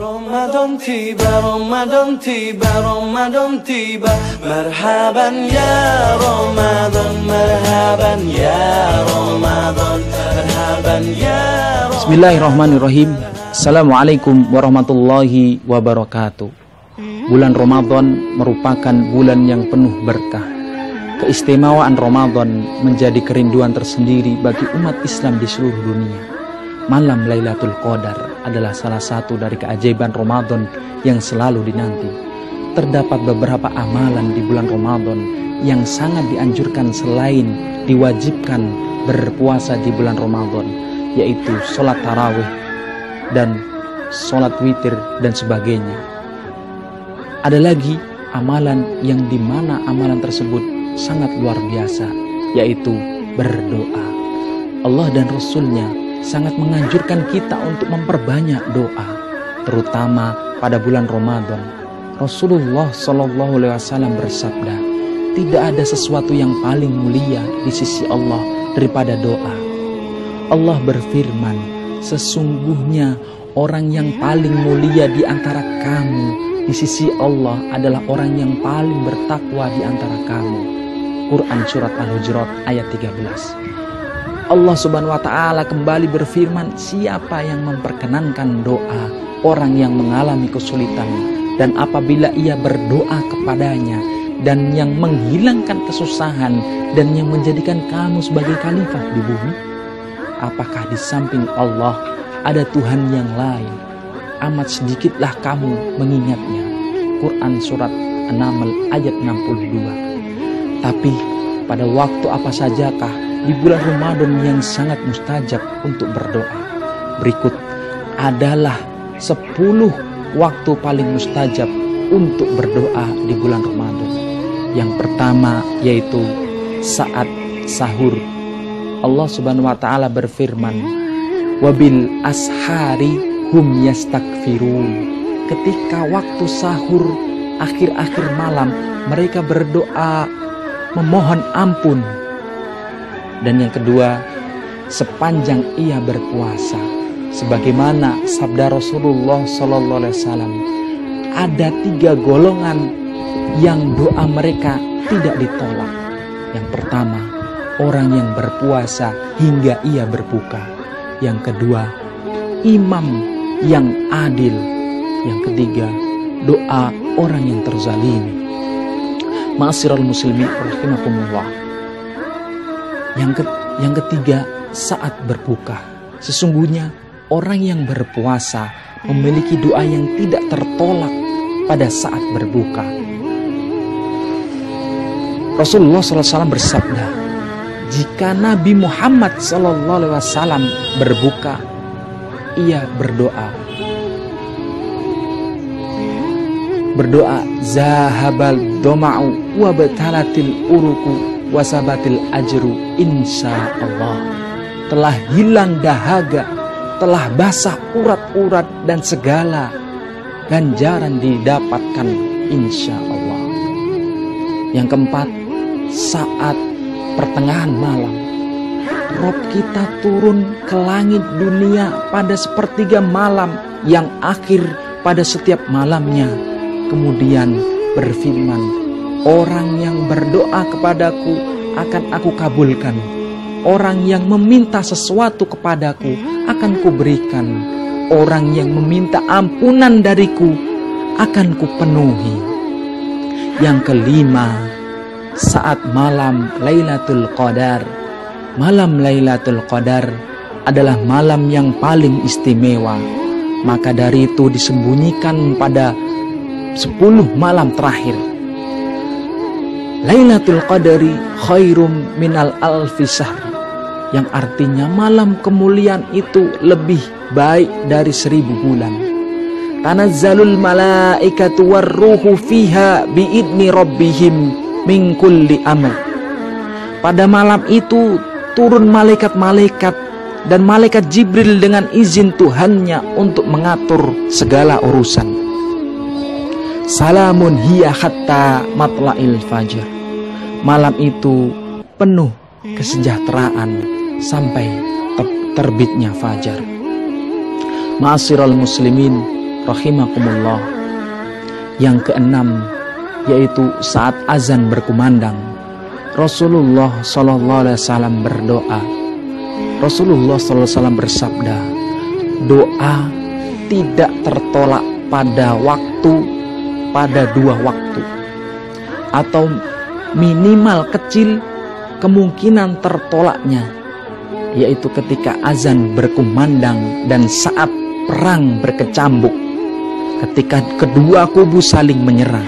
Ramadan tiba, Ramadan tiba, Ramadan tiba. Marhaban ya Ramadan, marhaban ya Ramadan, marhaban ya Ramadan. Bismillahirrahmanirrahim. Assalamualaikum warahmatullahi wabarakatuh. Bulan Ramadan merupakan bulan yang penuh berkah. Keistimewaan Ramadan menjadi kerinduan tersendiri bagi umat Islam di seluruh dunia. Malam Lailatul Qadar adalah salah satu dari keajaiban Ramadan yang selalu dinanti. Terdapat beberapa amalan di bulan Ramadan yang sangat dianjurkan selain diwajibkan berpuasa di bulan Ramadan, yaitu sholat tarawih dan sholat witir dan sebagainya. Ada lagi amalan yang dimana amalan tersebut sangat luar biasa, yaitu berdoa. Allah dan Rasulnya sangat menganjurkan kita untuk memperbanyak doa, terutama pada bulan Ramadan. Rasulullah SAW bersabda, tidak ada sesuatu yang paling mulia di sisi Allah daripada doa. Allah berfirman, sesungguhnya orang yang paling mulia di antara kamu di sisi Allah adalah orang yang paling bertakwa di antara kamu. Quran Surat Al-Hujurat ayat 13. Allah Subhanahu wa ta'ala kembali berfirman, siapa yang memperkenankan doa orang yang mengalami kesulitan, dan apabila ia berdoa kepadanya, dan yang menghilangkan kesusahan, dan yang menjadikan kamu sebagai khalifah di bumi. Apakah di samping Allah ada Tuhan yang lain? Amat sedikitlah kamu mengingatnya. Quran Surat An-Naml ayat 62. Tapi pada waktu apa sajakah di bulan Ramadan yang sangat mustajab untuk berdoa? Berikut adalah 10 waktu paling mustajab untuk berdoa di bulan Ramadan. Yang pertama yaitu saat sahur. Allah Subhanahu wa ta'ala berfirman, wabil ashari hum yastakfirun. Ketika waktu sahur akhir-akhir malam, mereka berdoa memohon ampun. Dan yang kedua, sepanjang ia berpuasa, sebagaimana sabda Rasulullah SAW, ada 3 golongan yang doa mereka tidak ditolak. Yang pertama, orang yang berpuasa hingga ia berbuka. Yang kedua, imam yang adil. Yang ketiga, doa orang yang terzalimi. Ma'asyiral muslimin rahimakumullah. Yang ketiga, saat berbuka. Sesungguhnya orang yang berpuasa memiliki doa yang tidak tertolak pada saat berbuka. Rasulullah SAW bersabda, jika Nabi Muhammad SAW berbuka, ia berdoa, zahabal doma'u wa batalatil uruku wasabatil ajru insyaallah. Telah hilang dahaga, telah basah urat-urat, dan segala ganjaran didapatkan insyaallah. Yang keempat, saat pertengahan malam, Rob kita turun ke langit dunia pada sepertiga malam yang akhir pada setiap malamnya. Kemudian berfirman, orang yang berdoa kepadaku akan aku kabulkan. Orang yang meminta sesuatu kepadaku akan kuberikan. Orang yang meminta ampunan dariku akan kupenuhi. Yang kelima, saat malam Lailatul Qadar. Malam Lailatul Qadar adalah malam yang paling istimewa. Maka dari itu disembunyikan pada 10 malam terakhir. Lailatul Qadari khairum minal alfi syahr, yang artinya malam kemuliaan itu lebih baik dari 1000 bulan. Tanazzalul malaikatu warruhu fiha biidni rabbihim min kulli amr. Pada malam itu turun malaikat-malaikat dan malaikat Jibril dengan izin Tuhannya untuk mengatur segala urusan. Salamun hiya hatta matla'il fajr. Malam itu penuh kesejahteraan sampai terbitnya fajar. Ma'asyiral muslimin rahimakumullah. Yang keenam, yaitu saat azan berkumandang, Rasulullah SAW berdoa. Rasulullah SAW bersabda, doa tidak tertolak pada dua waktu, atau minimal kecil kemungkinan tertolaknya, yaitu ketika azan berkumandang dan saat perang berkecambuk, ketika kedua kubu saling menyerang.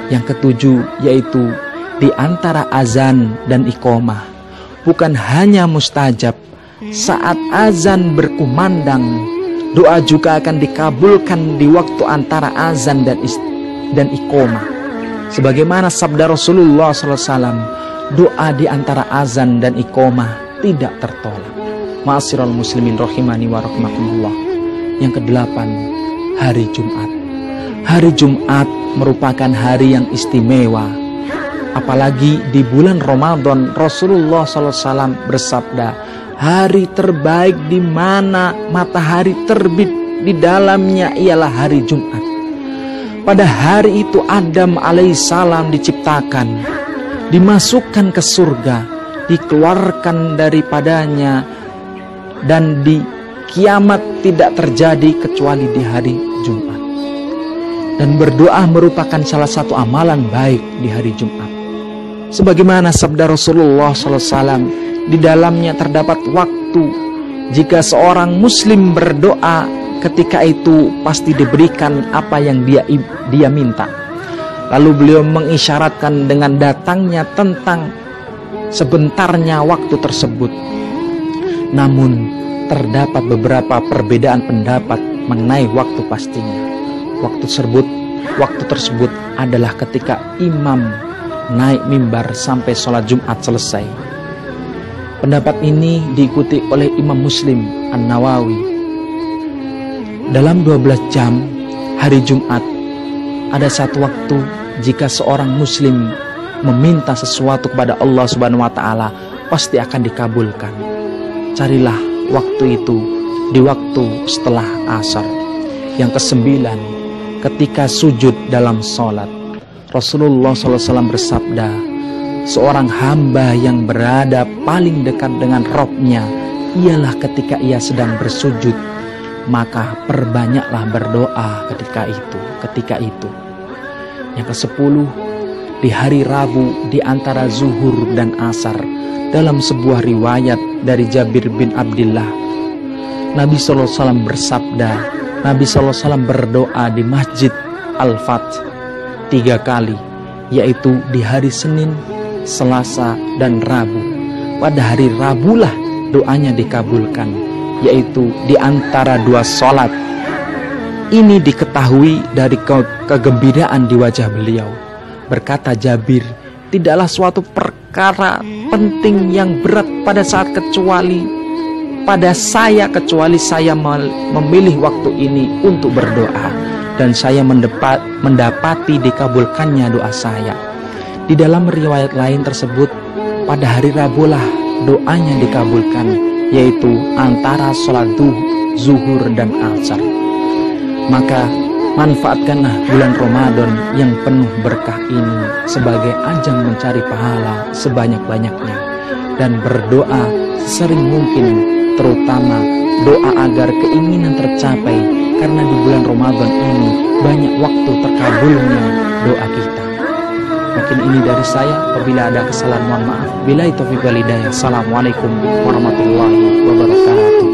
Yang ketujuh, yaitu di antara azan dan iqomah, bukan hanya mustajab, saat azan berkumandang, doa juga akan dikabulkan di waktu antara azan dan iqomah. Sebagaimana sabda Rasulullah SAW, doa di antara azan dan iqomah tidak tertolak. Ma'asyiral muslimin rahimani wa rahimakumullah. Yang kedelapan, hari Jumat. Hari Jumat merupakan hari yang istimewa. Apalagi di bulan Ramadan, Rasulullah SAW bersabda, hari terbaik di mana matahari terbit di dalamnya ialah hari Jumat. Pada hari itu Adam alaihissalam diciptakan, dimasukkan ke surga, dikeluarkan daripadanya, dan di kiamat tidak terjadi kecuali di hari Jumat. Dan berdoa merupakan salah satu amalan baik di hari Jumat. Sebagaimana sabda Rasulullah SAW, di dalamnya terdapat waktu jika seorang muslim berdoa, ketika itu pasti diberikan apa yang dia minta. Lalu beliau mengisyaratkan dengan datangnya tentang sebentarnya waktu tersebut. Namun terdapat beberapa perbedaan pendapat mengenai waktu pastinya. Waktu tersebut adalah ketika imam naik mimbar sampai sholat Jumat selesai. Pendapat ini diikuti oleh Imam Muslim An-Nawawi. Dalam 12 jam hari Jumat, ada satu waktu jika seorang muslim meminta sesuatu kepada Allah Subhanahu wa taala, pasti akan dikabulkan. Carilah waktu itu di waktu setelah asar. Yang kesembilan, ketika sujud dalam sholat. Rasulullah SAW bersabda, seorang hamba yang berada paling dekat dengan Rabb-nya ialah ketika ia sedang bersujud, maka perbanyaklah berdoa ketika itu. Yang ke-10, di hari Rabu di antara zuhur dan asar, dalam sebuah riwayat dari Jabir bin Abdullah, Nabi SAW bersabda, Nabi SAW berdoa di Masjid Al-Fath 3 kali, yaitu di hari Senin, Selasa, dan Rabu. Pada hari Rabulah doanya dikabulkan, yaitu di antara 2 sholat. Ini diketahui dari kegembiraan di wajah beliau. Berkata Jabir, tidaklah suatu perkara penting yang berat pada saat kecuali saya memilih waktu ini untuk berdoa, dan saya mendapati dikabulkannya doa saya. Di dalam riwayat lain tersebut, pada hari Rabu lah doanya dikabulkan, yaitu antara sholat zuhur dan asar. Maka manfaatkanlah bulan Ramadan yang penuh berkah ini sebagai ajang mencari pahala sebanyak-banyaknya, dan berdoa sesering mungkin, terutama doa agar keinginan tercapai, karena di bulan Ramadan ini banyak waktu terkabulnya doa kita. Mungkin ini dari saya. Apabila ada kesalahan, mohon maaf. Billahi taufiq wal hidayah. Assalamualaikum warahmatullahi wabarakatuh.